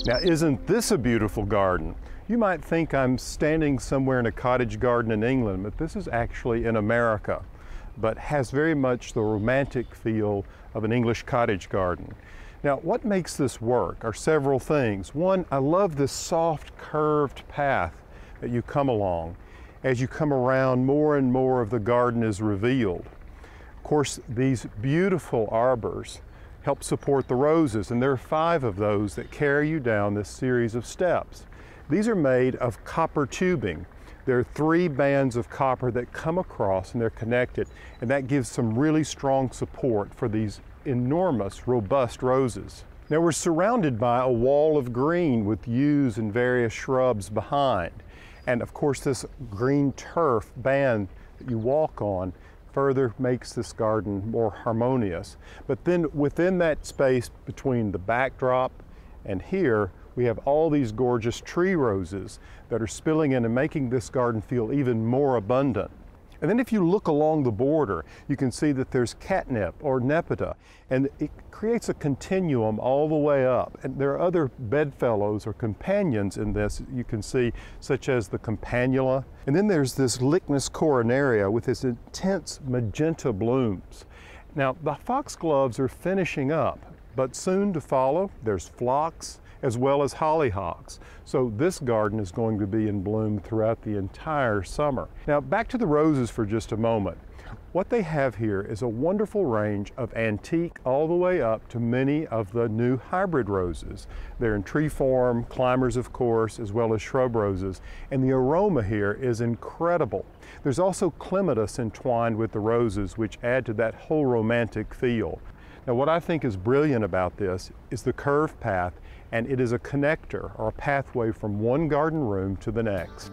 Now, isn't this a beautiful garden? You might think I'm standing somewhere in a cottage garden in England, but this is actually in America, but has very much the romantic feel of an English cottage garden. Now, what makes this work are several things. One, I love this soft curved path that you come along. As you come around, more and more of the garden is revealed. Of course, these beautiful arbors help support the roses, and there are 5 of those that carry you down this series of steps. These are made of copper tubing. There are 3 bands of copper that come across and they're connected, and that gives some really strong support for these enormous, robust roses. Now, we're surrounded by a wall of green with yews and various shrubs behind. And of course, this green turf band that you walk on further makes this garden more harmonious. But then within that space between the backdrop and here, we have all these gorgeous tree roses that are spilling in and making this garden feel even more abundant. And then if you look along the border, you can see that there's catnip or Nepeta, and it creates a continuum all the way up. And there are other bedfellows or companions in this you can see, such as the Campanula. And then there's this Lychnis coronaria with its intense magenta blooms. Now, the foxgloves are finishing up, but soon to follow, there's phlox, as well as hollyhocks. So this garden is going to be in bloom throughout the entire summer. Now, back to the roses for just a moment. What they have here is a wonderful range of antique all the way up to many of the new hybrid roses. They're in tree form, climbers of course, as well as shrub roses, and the aroma here is incredible. There's also clematis entwined with the roses, which add to that whole romantic feel. Now, what I think is brilliant about this is the curved path, and it is a connector or a pathway from one garden room to the next.